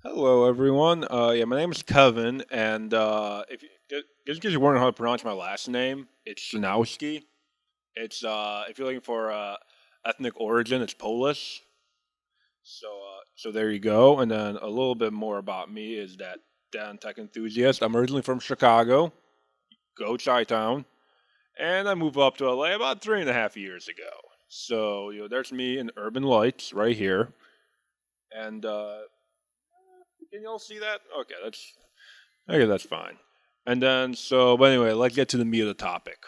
Hello, everyone. My name is Kevin, and if you, just because you're wondering how to pronounce my last name, it's Chrzanowski. It's if you're looking for ethnic origin, it's Polish. So there you go. And then a little bit more about me is that Dan tech enthusiast. I'm originally from Chicago, go Chi-Town, and I moved up to LA about 3.5 years ago. So there's me in urban lights right here, and can you all see that? Okay, that's fine. And then, but anyway, let's get to the meat of the topic.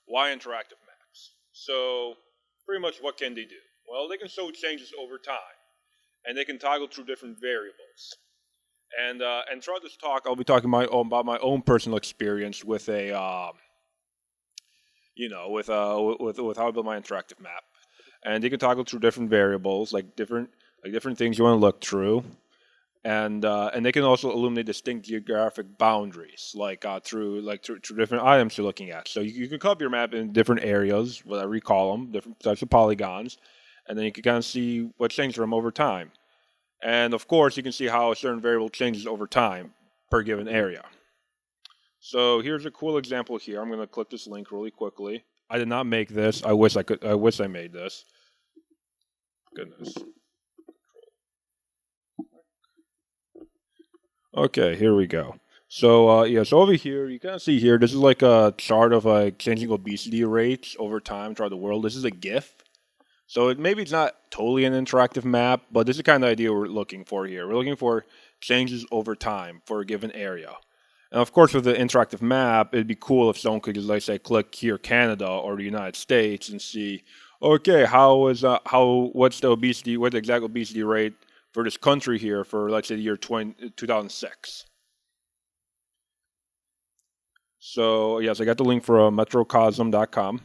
Why interactive maps? So, pretty much what can they do? Well, they can show changes over time, and they can toggle through different variables. And throughout this talk, I'll be talking about my own personal experience with with how I build my interactive map. And they can toggle through different variables, like different things you want to look through, and they can also illuminate distinct geographic boundaries, through different items you're looking at. So you can cut up your map in different areas, whatever you call them, different types of polygons, and then you can kind of see what changes from over time. And of course, you can see how a certain variable changes over time per given area. So here's a cool example here. I'm going to click this link really quickly. I did not make this. I wish I could. I wish I made this. Goodness. Okay, here we go. So over here, you kind of see here, this is like a chart of like changing obesity rates over time throughout the world. This is a GIF. So maybe it's not totally an interactive map, but this is the kind of idea we're looking for here. We're looking for changes over time for a given area. And of course, with the interactive map, it'd be cool if someone could just, like, say, click here, Canada or the United States, and see, okay, what's the exact obesity rate for this country here for, let's say, the year 2006. So yes, I got the link from metrocosm.com.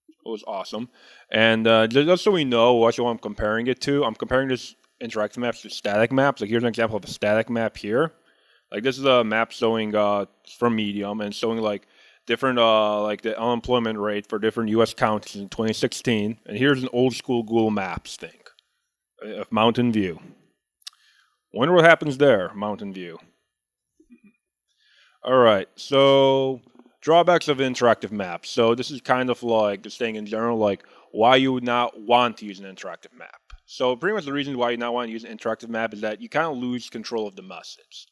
It was awesome. And just so we know what I'm comparing it to, I'm comparing this interactive maps to static maps. Like, here's an example of a static map here. Like, this is a map showing from Medium and showing like different like the unemployment rate for different U.S. counties in 2016. And here's an old school Google Maps thing of Mountain View. Wonder what happens there, Mountain View. All right, so drawbacks of interactive maps. So this is kind of like just saying in general, like why you would not want to use an interactive map. So pretty much the reason why you not want to use an interactive map is that you kind of lose control of the message.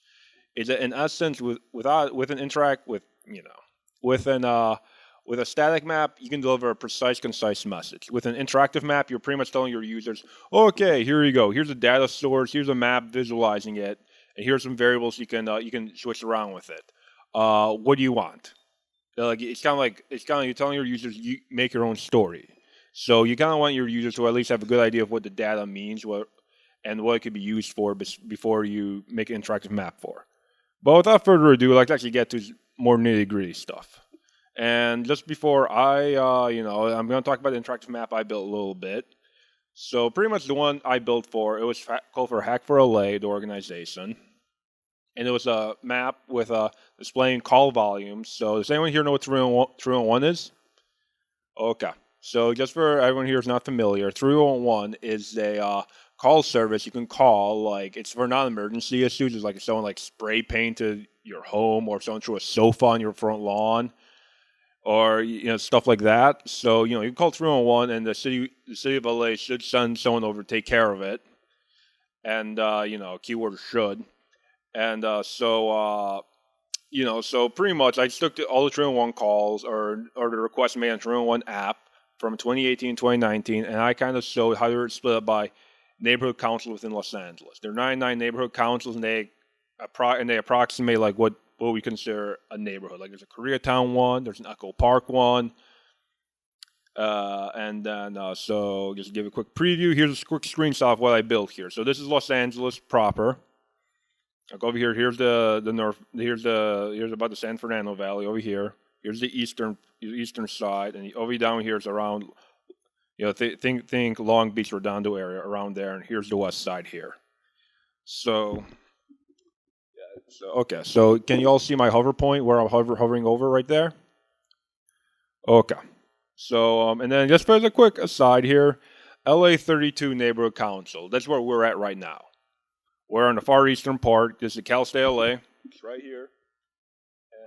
Is that in essence with an interact with with an with a static map, you can deliver a precise, concise message. With an interactive map, you're pretty much telling your users, okay, here you go. Here's a data source. Here's a map visualizing it, and here's some variables you can switch around with it. What do you want? Like, it's kind of you're telling your users, you make your own story. So you kind of want your users to at least have a good idea of what the data means, and what it could be used for before you make an interactive map for. But without further ado, let's actually get to more nitty gritty stuff. And just before I'm going to talk about the interactive map I built a little bit. So pretty much the one I built it was called for Hack for LA, the organization. And it was a map with displaying call volumes. So does anyone here know what 311 is? Okay. So just for everyone here who's not familiar, 311 is a call service you can call. Like, it's for non-emergency issues. It's like if someone like spray painted your home, or if someone threw a sofa on your front lawn, or stuff like that. So you can call 311, and the city of LA should send someone over to take care of it. And keyword should. And so pretty much I stuck to all the 311 calls or the requests made on 311 app from 2018 2019, and I kind of showed how they're split up by neighborhood councils within Los Angeles. There are 99 neighborhood councils, and they approximate like what we consider a neighborhood. Like, there's a Koreatown one, there's an Echo Park one, and then so just to give a quick preview. Here's a quick screenshot of what I built here. So this is Los Angeles proper. I'll go over here. Here's the north. Here's about the San Fernando Valley over here. Here's the eastern side, and over down here is around, think Long Beach, Redondo area around there, and here's the west side here. So okay. So can you all see my hover point where I'm hovering over right there? Okay. So and then just for a quick aside here, LA 32 Neighborhood Council. That's where we're at right now. we're on the far eastern part. This is Cal State LA. It's right here.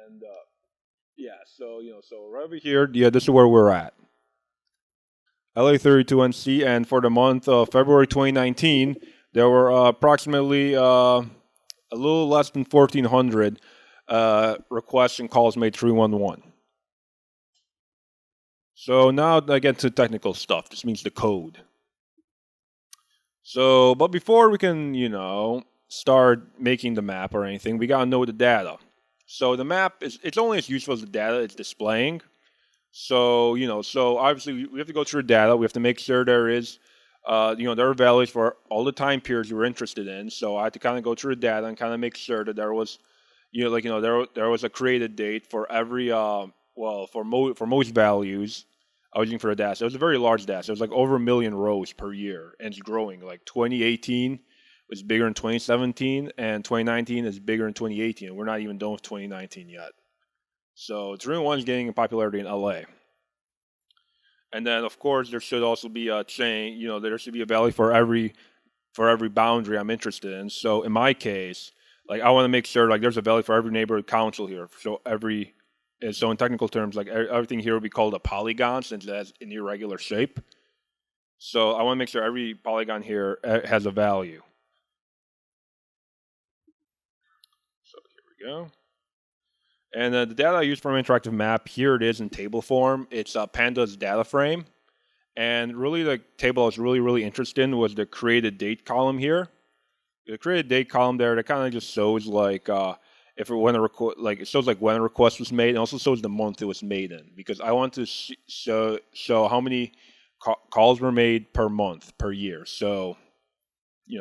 And yeah, so so right over here, yeah, this is where we're at. LA32NC, and for the month of February 2019, there were approximately a little less than 1,400 requests and calls made 311. So now I get to technical stuff. This means the code. So, but before we can, start making the map or anything, we gotta know the data. So the map it's only as useful as the data it's displaying. So, so obviously we have to go through the data. We have to make sure there is, there are values for all the time periods we're interested in. So I had to kind of go through the data and kind of make sure that there was, there was a created date for every, for most values I was using for the data. So it was a very large data. So it was like over 1 million rows per year, and it's growing. Like 2018 was bigger in 2017, and 2019 is bigger in 2018. We're not even done with 2019 yet. So 3-in-1 is gaining popularity in LA. And then of course there should also be a chain, there should be a value for every boundary I'm interested in. So in my case, like I want to make sure like there's a value for every neighborhood council here. So so in technical terms, like everything here will be called a polygon since it has an irregular shape. So I want to make sure every polygon here has a value. So here we go. And the data I use for my interactive map, here it is in table form. It's Panda's data frame. And really the table I was really interested in was the created date column here. The created date column there, that kind of just shows like it shows like when a request was made, and also shows the month it was made in, because I want to show how many calls were made per month per year. So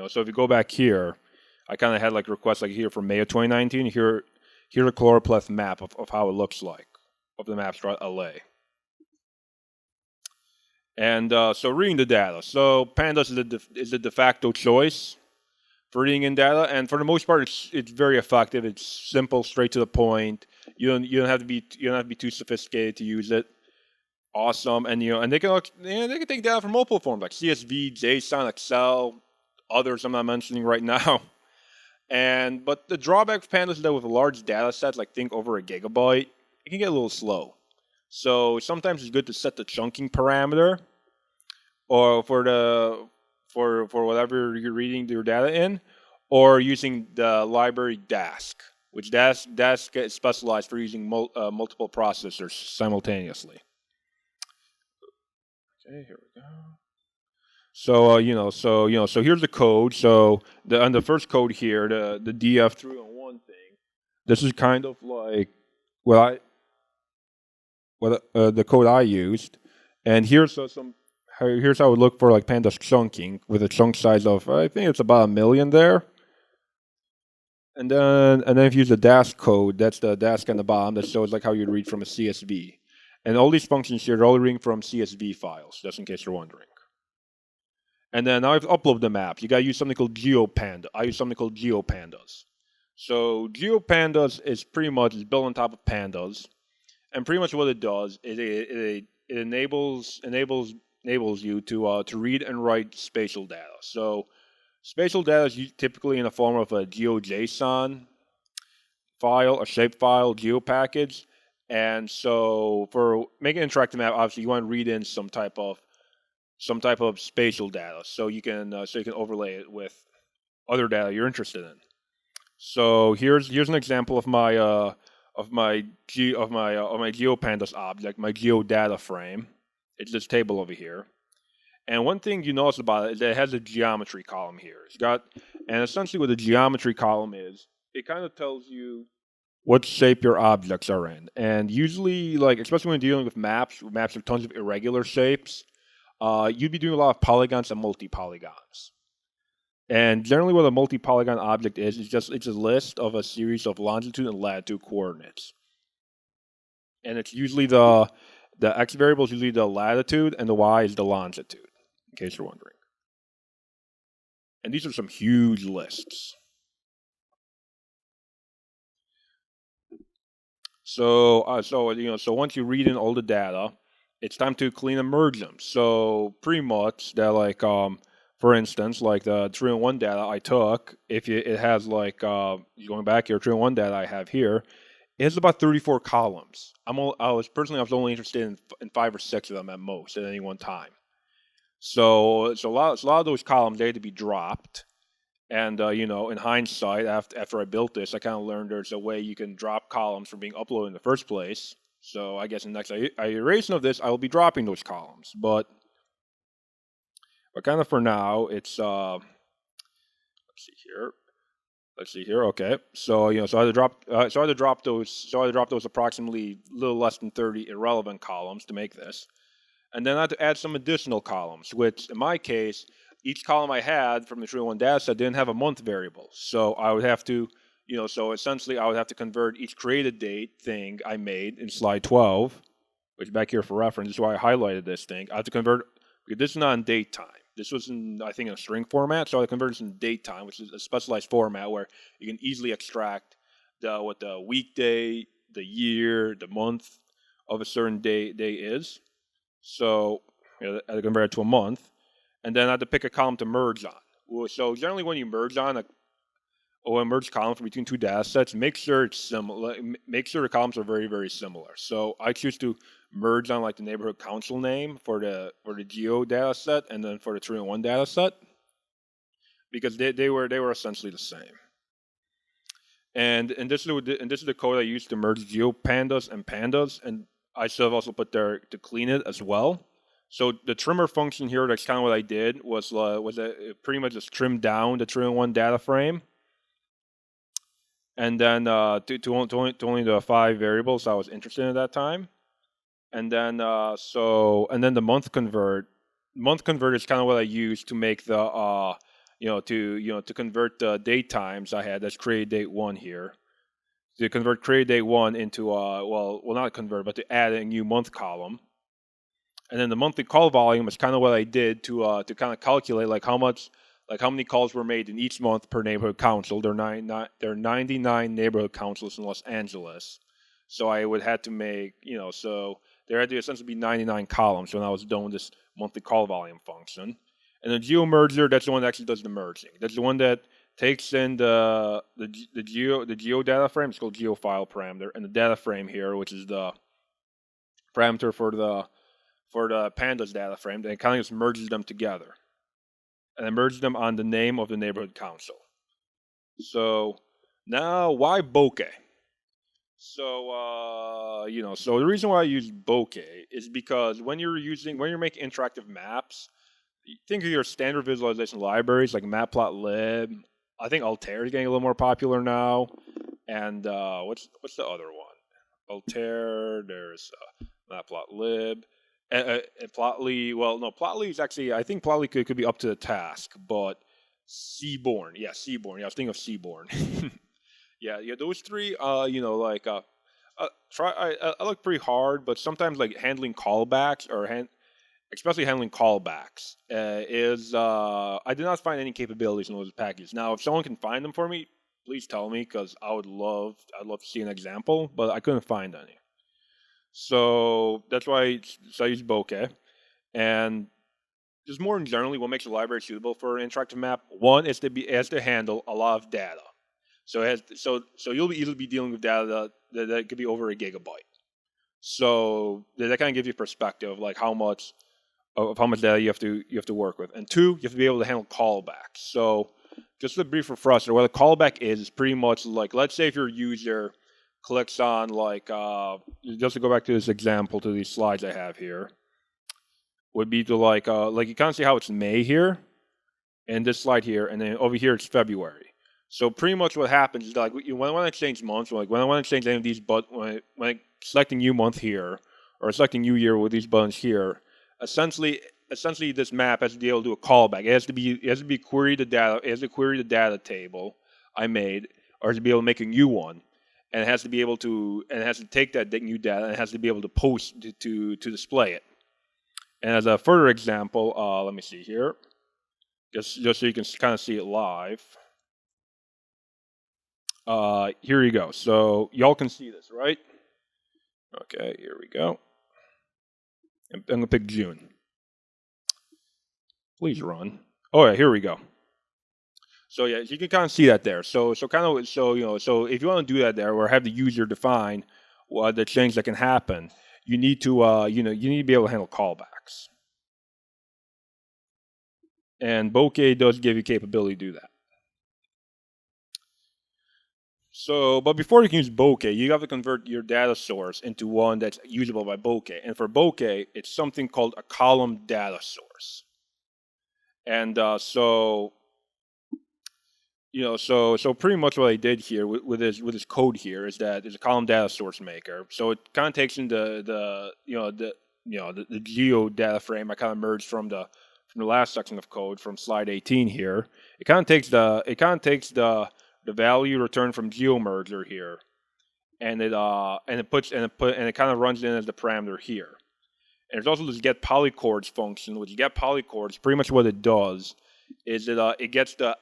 so if you go back here, I kind of had like requests like here for May of 2019. Here's a chloropleth map of how it looks like of the maps throughout LA. And so reading the data. So Pandas is the de facto choice for reading in data, and for the most part, it's very effective. It's simple, straight to the point. You don't have to be too sophisticated to use it. Awesome, and they can take data from multiple forms like CSV, JSON, Excel, others I'm not mentioning right now. But the drawback of Pandas is that with large data sets, like think over a gigabyte, it can get a little slow. So sometimes it's good to set the chunking parameter, or for whatever you're reading your data in, or using the library Dask, which Dask is specialized for using multiple processors simultaneously. Okay, here we go. So so here's the code. So on the first code here, the DF301 thing. This is kind of like the code I used, and here's how it would look for like Pandas chunking with a chunk size of I think it's about 1 million there. And then if you use the Dask code, that's the Dask on the bottom that shows like how you'd read from a CSV. And all these functions here are all reading from CSV files, just in case you're wondering. And then now I've uploaded the maps. You gotta use something called GeoPanda. I use something called GeoPandas. So GeoPandas is pretty much built on top of Pandas, and pretty much what it does is it enables you to read and write spatial data. So spatial data is typically in the form of a GeoJSON file, a shape file, GeoPackage, and so for making an interactive map, obviously you want to read in some type of spatial data, so you can overlay it with other data you're interested in. So here's an example of my GeoPandas object, my GeoData frame. It's this table over here. And one thing you notice about it is that it has a geometry column here. And essentially what the geometry column is, it kind of tells you what shape your objects are in. And usually, like especially when dealing with maps with tons of irregular shapes, you'd be doing a lot of polygons and multi-polygons. And generally what a multi-polygon object is it's a list of a series of longitude and latitude coordinates. And it's usually the x variable is usually the latitude and the y is the longitude, in case you're wondering. And these are some huge lists. So once you read in all the data, it's time to clean and merge them. So pretty much that for For instance, like the 3-in-1 data I took, it has like going back here, 3-in-1 data I have here, it has about 34 columns. I was only interested in 5 or 6 of them at most at any one time. So a lot of those columns, they had to be dropped. And in hindsight, after I built this, I kind of learned there's a way you can drop columns from being uploaded in the first place. So I guess in the next iteration of this, I will be dropping those columns. But kind of for now, it's let's see here. Okay, so so I had to drop those approximately a little less than 30 irrelevant columns to make this, and then I had to add some additional columns, which in my case, each column I had from the 3-in-1 dataset didn't have a month variable, so I would have to, so essentially I would have to convert each created date thing I made in slide 12, which back here for reference is why I highlighted this thing. I have to convert, because this is not in date time. This was I think, in a string format, so I converted this in date time, which is a specialized format where you can easily extract what the weekday, the year, the month of a certain day is. So I convert it to a month, and then I had to pick a column to merge on. So generally, when you merge on a merge column from between two data sets, make sure it's similar. Make sure the columns are very, very similar. So I choose to merge on like the neighborhood council name for the geo data set, and then for the 3-in-1 data set, because they were essentially the same. And this is the code I used to merge geo pandas and pandas, and I should have also put there to clean it as well. So the trimmer function here, that's kind of what I did, was pretty much just trimmed down the 3-in-1 data frame. And then to only the 5 variables I was interested in at that time, and then the month convert is kind of what I used to make the to convert the date times I had. That's create date 1 here, to convert create date 1 into not convert, but to add a new month column. And then the monthly call volume is kind of what I did to kind of calculate like how many calls were made in each month per neighborhood council. There are 99 neighborhood councils in Los Angeles. So I would have to make, so there had to essentially be 99 columns when I was doing this monthly call volume function. And the geo merger, that's the one that actually does the merging. That's the one that takes in the geo data frame. It's called geo file parameter, and the data frame here, which is the parameter for the pandas data frame. Then it kind of just merges them together, and I merged them on the name of the neighborhood council. So now, why Bokeh? So so the reason why I use Bokeh is because when you're making interactive maps, you think of your standard visualization libraries like Matplotlib. I think Altair is getting a little more popular now, and what's the other one? Altair. There's Matplotlib. Plotly, well, no, Plotly is actually, I think Plotly could be up to the task, but Seaborn, yeah, I was thinking of Seaborn. yeah, those three, I look pretty hard, but sometimes like handling callbacks especially handling callbacks I did not find any capabilities in those packages. Now, if someone can find them for me, please tell me, because I'd love to see an example, but I couldn't find any. So that's why I use Bokeh. And just more generally, what makes a library suitable for an interactive map? One is it has to handle a lot of data. So you'll easily be dealing with data that could be over a gigabyte. So that kind of gives you perspective of like how much data you have to work with. And two, you have to be able to handle callbacks. So just a brief refresher, what a callback is pretty much like, let's say if your user clicks on just to go back to this example, to these slides I have here, would be to like you kind of see how it's May here, and this slide here, and then over here it's February. So pretty much what happens is like when I want to change months, when I want to change any of these, but when I'm selecting new month here or selecting new year with these buttons here, essentially this map has to be able to do a callback. It has to be query the data. It has to query the data table I made, or has to be able to make a new one. And it has to be able to, and it has to take that new data, and it has to be able to post to display it. And as a further example, let me see here, just so you can kind of see it live. Here you go. So y'all can see this, right? Okay, here we go. I'm gonna pick June. Please run. Oh yeah, here we go. So yeah, you can kind of see that there. So if you want to do that there, or have the user define the change that can happen, you need to you need to be able to handle callbacks. And Bokeh does give you capability to do that. So, but before you can use Bokeh, you have to convert your data source into one that's usable by Bokeh. And for Bokeh, it's something called a column data source. And so pretty much what I did here with this code here is that there's a column data source maker. So it kind of takes in the geo data frame I kind of merged from the last section of code from slide 18 here. It kind of takes the value returned from GeoMerger here, and it kind of runs it in as the parameter here. And there's also this get polychords function, which get polychords. Pretty much what it does is it gets the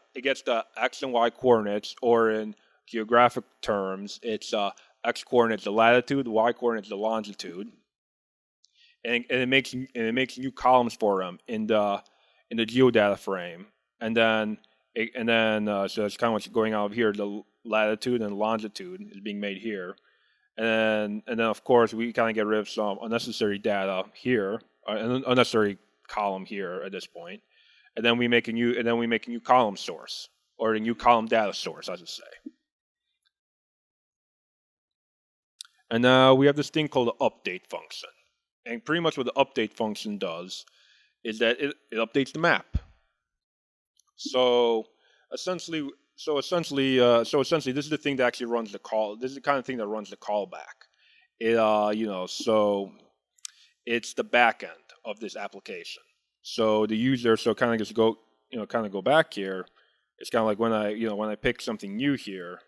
x and y coordinates, or in geographic terms, it's x coordinates the latitude, y coordinates the longitude, and it makes new columns for them in the geodata frame, and then so it's kind of what's going on here. The latitude and longitude is being made here, and then of course we kind of get rid of some unnecessary data here, an unnecessary column here at this point, and then we make a new column source, or a new column data source, I should say. And now we have this thing called the update function, and pretty much what the update function does is that it updates the map. So essentially, this is the thing that actually runs the call. This is the kind of thing that runs the callback. So it's the back end of this application. So the user, kind of just go back here. It's kind of like when I pick something new here,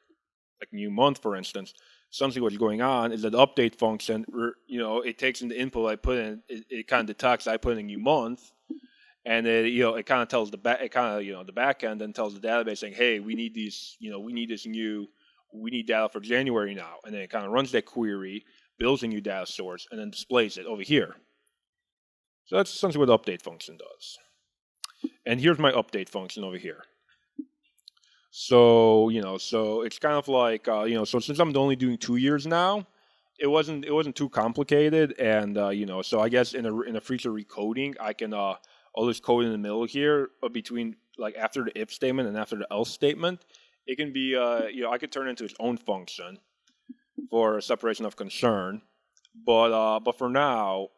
like new month, for instance. Essentially, what's going on is that the update function, it takes in the input I put in. It kind of detects I put in a new month, and it kind of tells the back end and tells the database saying, hey, we need data for January now, and then it kind of runs that query, builds a new data source, and then displays it over here. So that's essentially what the update function does. And here's my update function over here. So it's kind of like so since I'm only doing 2 years now, it wasn't too complicated, and so I guess in a future recoding, I can all this code in the middle here, between like after the if statement and after the else statement, it can be I could turn it into its own function for separation of concern, but for now,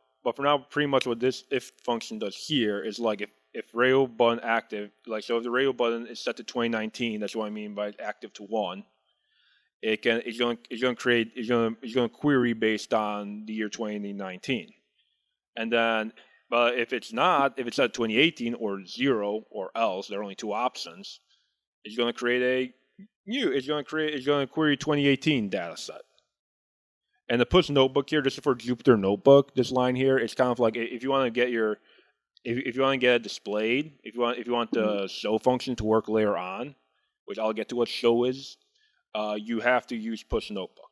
pretty much what this if function does here is like if radio button active, like so if the radio button is set to 2019, that's what I mean by active to 1. It's going to query based on the year 2019, and then. But if it's not, if it's at 2018 or 0 or else, there are only two options. It's going to create it's going to query 2018 data set. And the push notebook here, this is for Jupyter Notebook. This line here, it's kind of like if you want to get if you want to get it displayed, if you want the show function to work later on, which I'll get to what show is, you have to use push notebook.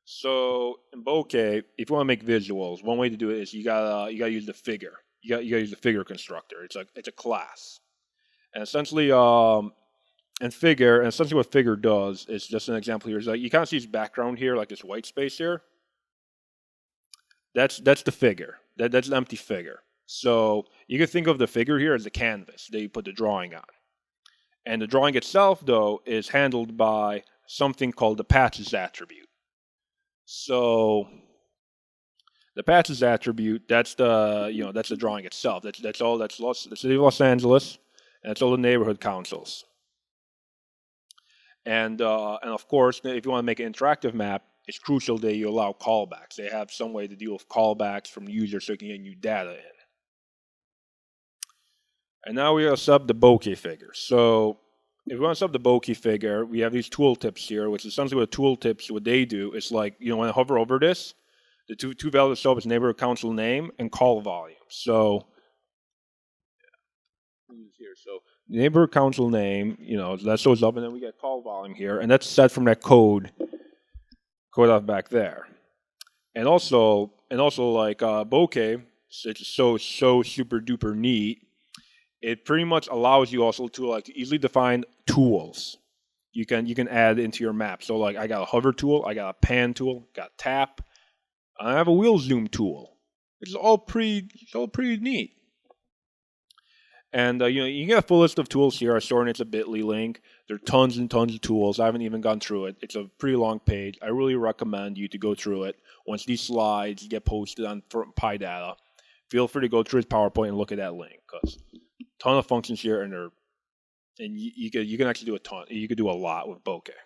So in Bokeh, if you want to make visuals, one way to do it is you gotta use the figure. You gotta use the figure constructor. It's a class, and essentially what figure does is just an example here. Is like you kind of see this background here, like this white space here. That's the figure. That's an empty figure. So you can think of the figure here as the canvas that you put the drawing on, and the drawing itself though is handled by something called the patches attribute. So the patches attribute, that's the drawing itself. That's the city of Los Angeles, and that's all the neighborhood councils. And of course, if you want to make an interactive map, it's crucial that you allow callbacks. They have some way to deal with callbacks from the user so you can get new data in. And now we set up the Bokeh figure. So if we want to set up the Bokeh figure, we have these tooltips here, which is essentially what tooltips, what they do is like, when I hover over this, the two values show up is neighborhood council name and call volume. So here, so neighborhood council name, that shows up, and then we get call volume here, and that's set from that code off back there. And also like Bokeh, it's so super duper neat. it pretty much allows you also to like easily define tools you can add into your map. So like I got a hover tool, I got a pan tool, got a tap, I have a wheel zoom tool. It's all pretty neat. And you get a full list of tools here. I store it's a bit.ly link. There are tons and tons of tools. I haven't even gone through it. It's a pretty long page. I really recommend you to go through it. Once these slides get posted on PyData, feel free to go through his PowerPoint and look at that link, because a ton of functions here, and you can actually do a ton. You could do a lot with Bokeh,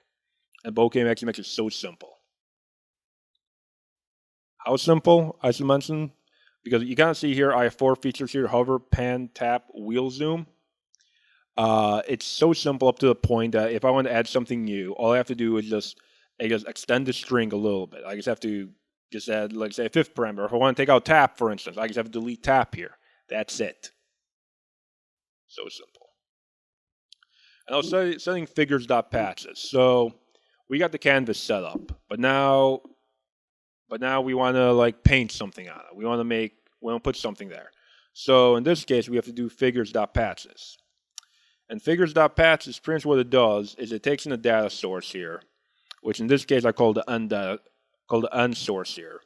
and Bokeh actually makes it so simple. How simple? As I mentioned, because you kind of see here, I have 4 features here: hover, pan, tap, wheel zoom. It's so simple up to the point that if I want to add something new, all I have to do is just extend the string a little bit. I just have to just add, like, say, a 5th parameter. If I want to take out tap, for instance, I just have to delete tap here. That's it. So simple. And I was setting figures.patches. So we got the canvas set up, but now we want to like paint something on it. We want to put something there. So in this case, we have to do figures.patches. And figures.patches, pretty much what it does is it takes in a data source here, which in this case I call the end source here.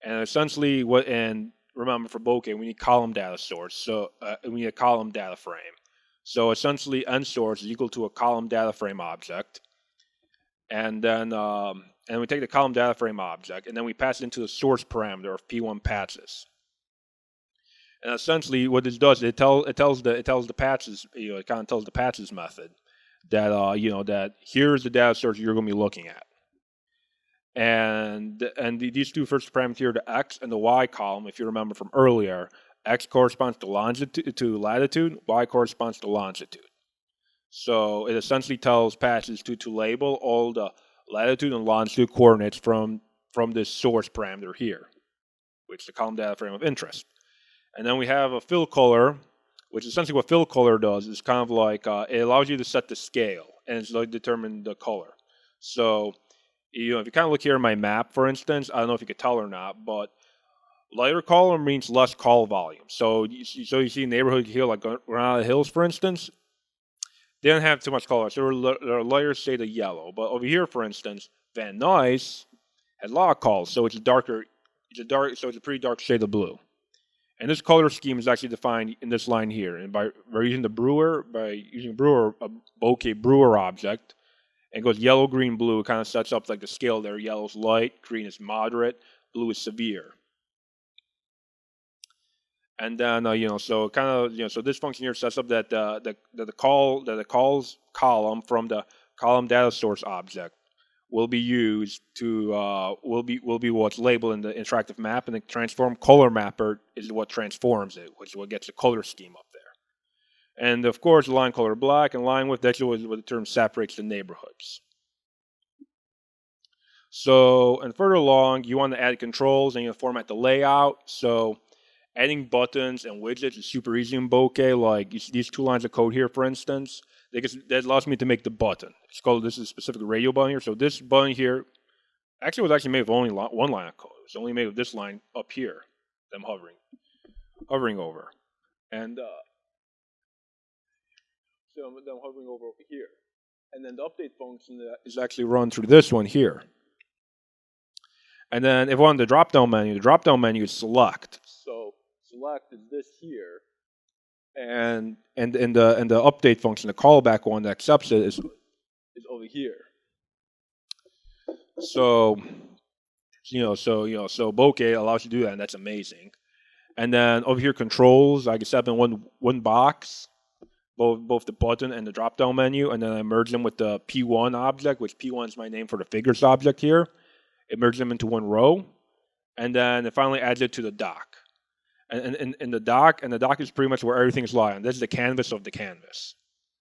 And essentially and remember, for Bokeh, we need column data source. So we need a column data frame. So essentially end source is equal to a column data frame object. And then we take the column data frame object, and then we pass it into the source parameter of P1 patches. And essentially, what this does, it tells the patches, it kind of tells the patches method that that here's the data source you're going to be looking at. And these 2 first parameters here, the x and the y column, if you remember from earlier, x corresponds to latitude, y corresponds to longitude. So it essentially tells patches to label all the latitude and longitude coordinates from this source parameter here, which is the column data frame of interest. And then we have a fill color, which essentially what fill color does is kind of like it allows you to set the scale, and it's like determine the color. So if you kind of look here in my map, for instance, I don't know if you could tell or not, but lighter color means less call volume. So you see neighborhood here, like around the hills, for instance, they don't have too much color, so their lighter shade of yellow. But over here, for instance, Van Nuys has a lot of calls, so it's a pretty dark shade of blue. And this color scheme is actually defined in this line here, and by using a Bokeh brewer object, and it goes yellow, green, blue. It kind of sets up like the scale there. Yellow is light, green is moderate, blue is severe. And then so this function here sets up that the calls column from the column data source object will be used to will be what's labeled in the interactive map, and the transform color mapper is what transforms it, which is what gets the color scheme up there. And of course, line color black and line width, that's what the term separates the neighborhoods. So, and further along, you want to add controls and you format the layout. So adding buttons and widgets is super easy in Bokeh. Like these 2 lines of code here, for instance, that allows me to make the button. This is a specific radio button here. So this button here was actually made with only 1 line of code. It's only made with this line up here that I'm hovering over. And so I'm hovering over here. And then the update function is actually run through this one here. And then if we're on the drop-down menu is select. So select is this here. And the update function, the callback one that accepts it is over here. So Bokeh allows you to do that, and that's amazing. And then over here, controls, I can set them in one box, both the button and the drop-down menu, and then I merge them with the P1 object, which P1 is my name for the figures object here. It merges them into one row, and then it finally adds it to the dock. And the dock is pretty much where everything's lying. This is the canvas of the canvas.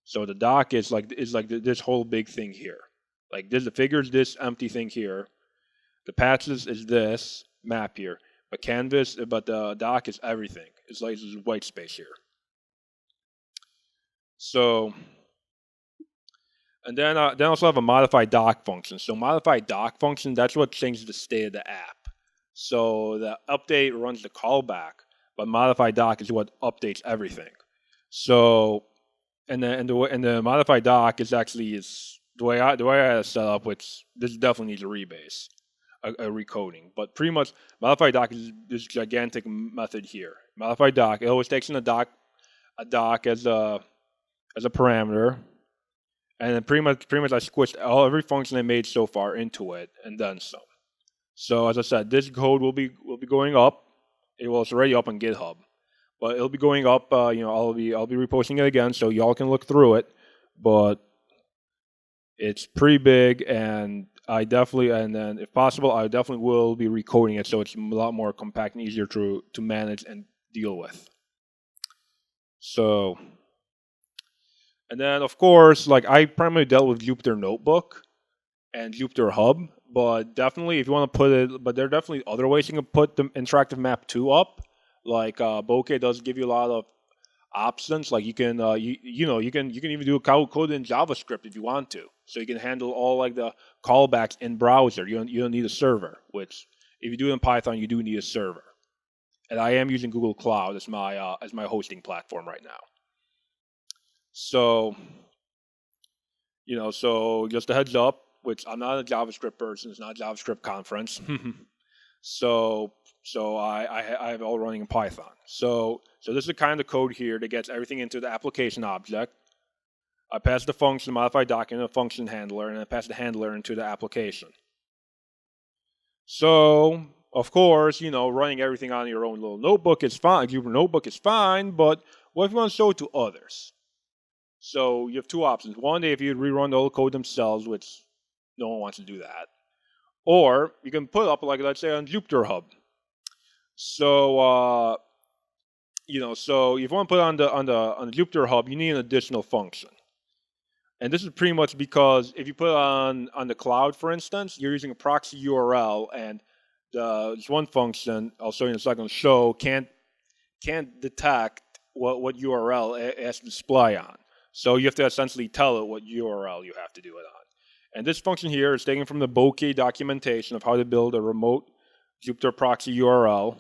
So the dock is like this whole big thing here. Like this, the figures, this empty thing here. The patches is this map here. But the dock is everything. It's like this white space here. So, and then also have a modify dock function. So modify dock function, that's what changes the state of the app. So the update runs the callback, but modify dock is what updates everything. So, and the modified doc is actually the way I had it set up, which this definitely needs a rebase, a recoding. But pretty much modified doc is this gigantic method here. Modified doc, it always takes in a doc as a parameter, and then pretty much I squished every function I made so far into it, and then some. So as I said, this code will be going up. It's already up on GitHub, but it'll be going up. I'll be reposting it again, so y'all can look through it. But it's pretty big, and then if possible, I definitely will be recoding it so it's a lot more compact and easier to manage and deal with. So, and then of course, like I primarily dealt with Jupyter Notebook and Jupyter Hub, but definitely if you want to put it, but there are definitely other ways you can put the interactive map 2 up. Like Bokeh does give you a lot of options. Like you can you can even do a code in JavaScript if you want to. So you can handle all like the callbacks in browser. You don't need a server, which if you do it in Python, you do need a server. And I am using Google Cloud as my hosting platform right now. So so just a heads up, which I'm not a JavaScript person. It's not a JavaScript conference. So I have it all running in Python. So this is the kind of code here that gets everything into the application object. I pass the function, modified document, a function handler, and I pass the handler into the application. So of course, running everything on your own little notebook is fine. Your notebook is fine, but what if you want to show it to others? So you have two options. One, if you rerun the whole code themselves, which no one wants to do that. Or you can put up, like, let's say, on Jupyter Hub. So, so if you want to put on the Jupyter Hub, you need an additional function. And this is pretty much because if you put it on the cloud, for instance, you're using a proxy URL, and this one function, I'll show you in a second, can't detect what URL it has to display on. So you have to essentially tell it what URL you have to do it on. And this function here is taken from the Bokeh documentation of how to build a remote Jupyter proxy URL.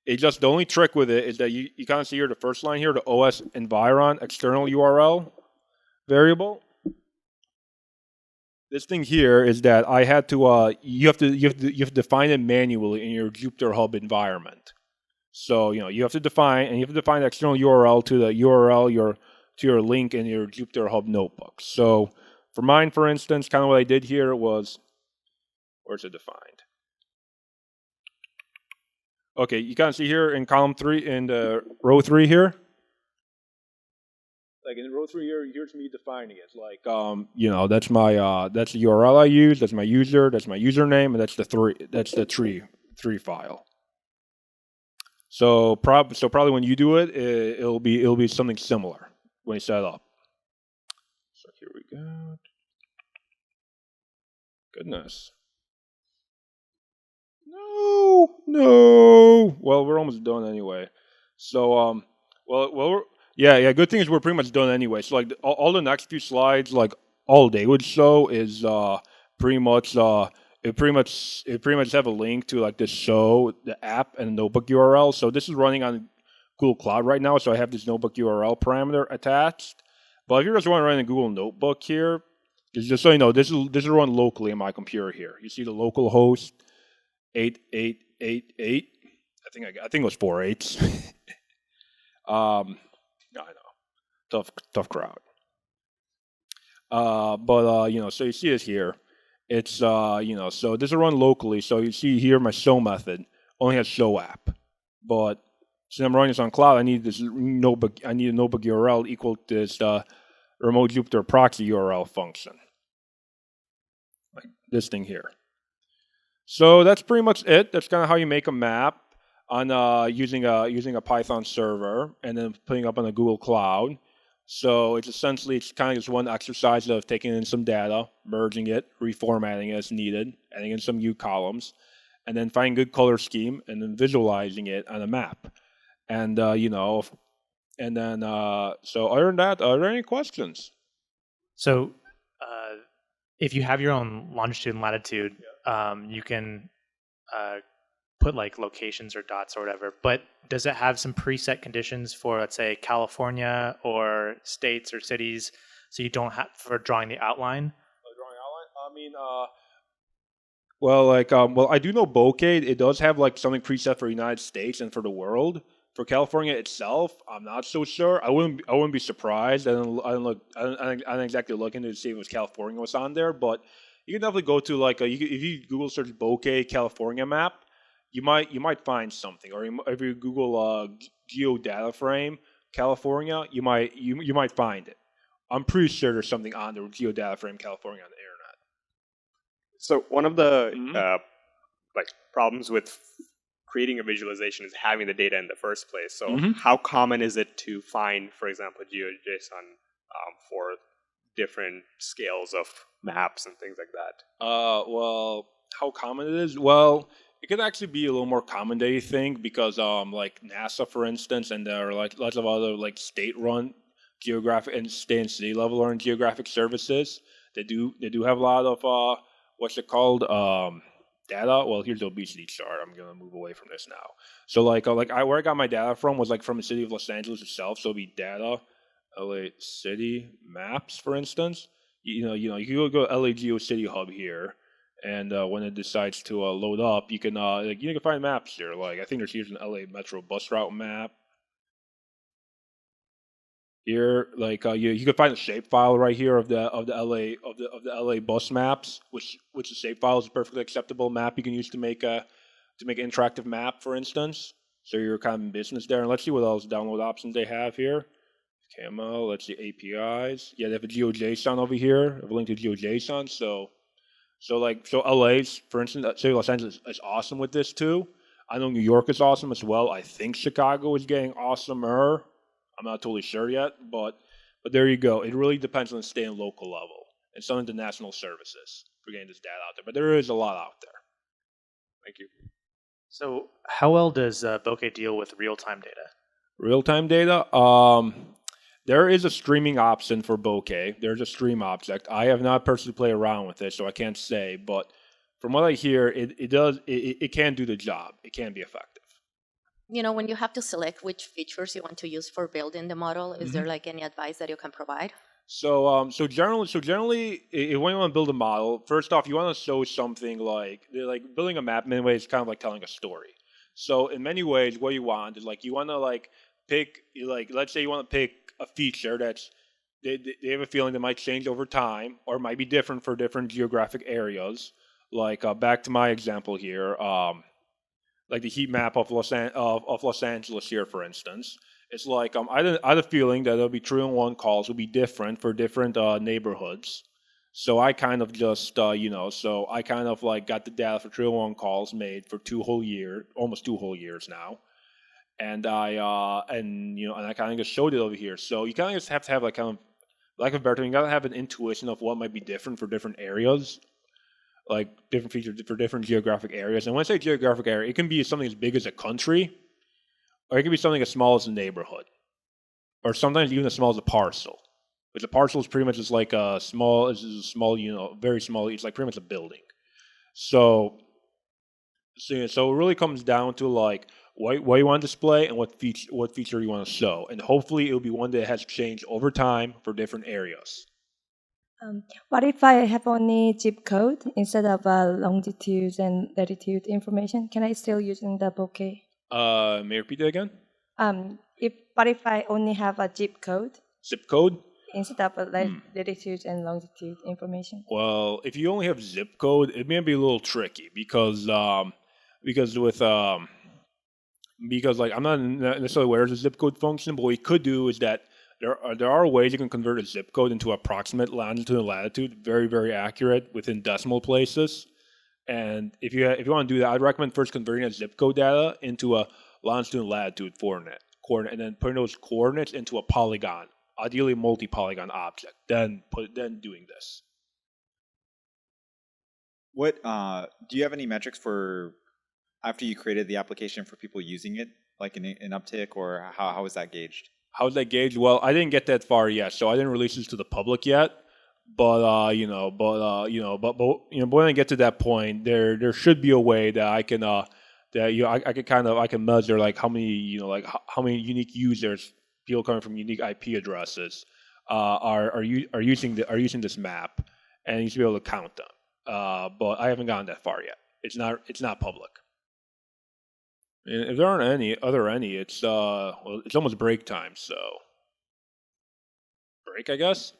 The only trick with it is that you kind of see here the first line here, the OS environ external URL variable. This thing here is that I had to you have to define it manually in your Jupyter Hub environment. So you have to define the external URL to the URL to your link in your Jupyter Hub notebook. So for mine, for instance, kind of what I did here was, where's it defined? Okay, you kind of see here in column 3, in the row 3 here. Like in row 3 here, here's me defining it. Like, that's that's the URL I use, that's my user, that's my username, and that's the tree file. So probably when you do it, it'll be something similar when you set it up. So here we go. Goodness. No. Well, we're almost done anyway. So good thing is we're pretty much done anyway. So like all the next few slides, like all they would show is pretty much it pretty much have a link to like the app and notebook URL. So this is running on Google Cloud right now, so I have this notebook URL parameter attached. But if you just want to run a Google Notebook here, just so you know, this is run locally on my computer here. You see the local host 8888. I think it was 4 8s. I know, tough crowd. So you see this here. It's so this is run locally. So you see here my show method only has show app, but since I'm running this on cloud, I need this notebook. I need a notebook URL equal to this remote Jupyter proxy URL function, like this thing here. So that's pretty much it. That's kind of how you make a map on using a Python server and then putting it up on the Google Cloud. So it's kind of just one exercise of taking in some data, merging it, reformatting it as needed, adding in some new columns, and then finding good color scheme and then visualizing it on a map. And so other than that, are there any questions? So if you have your own longitude and latitude, you can put like locations or dots or whatever, but does it have some preset conditions for, let's say, California or states or cities, so you don't have for drawing the outline? Drawing outline. I mean, well, I do know Bokeh. It does have like something preset for the United States and for the world. For California itself, I'm not so sure. I wouldn't be surprised. I didn't exactly look into to see if it was California was on there, but you can definitely go to like if you Google search Bokeh California map, you might find something. Or if you Google geo data frame California, you might find it. I'm pretty sure there's something on the geo data frame California on the internet. So one of the like problems with creating a visualization is having the data in the first place. So how common is it to find, for example, GeoJSON for different scales of maps and things like that? Well, how common it is? Well, it could actually be a little more common than you think because, like NASA, for instance, and there are like lots of other like state-run geographic and state and city level run geographic services. They do have a lot of what's it called? Data. Well, here's the obesity chart. I'm gonna move away from this now. So where I got my data from was like from the city of Los Angeles itself. So it'd be data, LA City maps, for instance. You can go to LA Geo City Hub here, and when it decides to load up, you can find maps here. Like I think here's an LA Metro bus route map. Here, you can find a shapefile right here of the LA bus maps, which the shapefile is a perfectly acceptable map you can use to make an interactive map, for instance. So you're kind of in business there. And let's see what else download options they have here. Camo, let's see APIs. Yeah, they have a GeoJSON over here. I have a link to GeoJSON. So LA's, for instance, say Los Angeles is awesome with this too. I know New York is awesome as well. I think Chicago is getting awesomer. I'm not totally sure yet, but there you go. It really depends on the state and local level and some of the national services for getting this data out there. But there is a lot out there. Thank you. So how well does Bokeh deal with real-time data? Real-time data? There is a streaming option for Bokeh. There's a stream object. I have not personally played around with it, so I can't say. But from what I hear, it can do the job. It can be effective. When you have to select which features you want to use for building the model, is there like any advice that you can provide? So generally, if when you want to build a model, first off, you want to show something like building a map. In many ways, kind of like telling a story. So in many ways, what you want is you want to pick let's say you want to pick a feature that's they have a feeling that might change over time or might be different for different geographic areas. Back to my example here. Like the heat map of Los Angeles here, for instance. It's I had a feeling that there'll be 3-in-1 calls will be different for different neighborhoods. So I kind of just, got the data for 3-in-1 calls made for almost 2 whole years now. And I kind of just showed it over here. So you kind of just have to have you got to have an intuition of what might be different for different areas. Like different features for different geographic areas. And when I say geographic area, it can be something as big as a country, or it can be something as small as a neighborhood, or sometimes even as small as a parcel. Which a parcel is pretty much just like very small. It's like pretty much a building. So it really comes down to what you want to display and what feature you want to show, and hopefully it will be one that has changed over time for different areas. What if I have only zip code instead of longitude and latitude information? Can I still use in the Bokeh? May you repeat that again? What if I only have a zip code? Zip code? Instead of latitude and longitude information. Well, if you only have zip code, it may be a little tricky because I'm not necessarily aware of the zip code function, but what we could do is that there are ways you can convert a zip code into approximate longitude and latitude, very, very accurate within decimal places. And if you want to do that, I'd recommend first converting a zip code data into a longitude and latitude coordinate, and then putting those coordinates into a polygon, ideally multi-polygon object. Then doing this. What do you have any metrics for after you created the application for people using it, like an uptick, or how is that gauged? How is that gauged? Well, I didn't get that far yet, so I didn't release this to the public yet. But when I get to that point, there should be a way that I can that I can measure like how many how many unique users, people coming from unique IP addresses, are using this map, and you should be able to count them. But I haven't gotten that far yet. It's not public. And if there aren't any, it's it's almost break time, so break, I guess.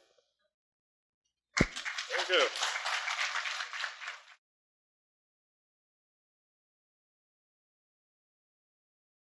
Thank you.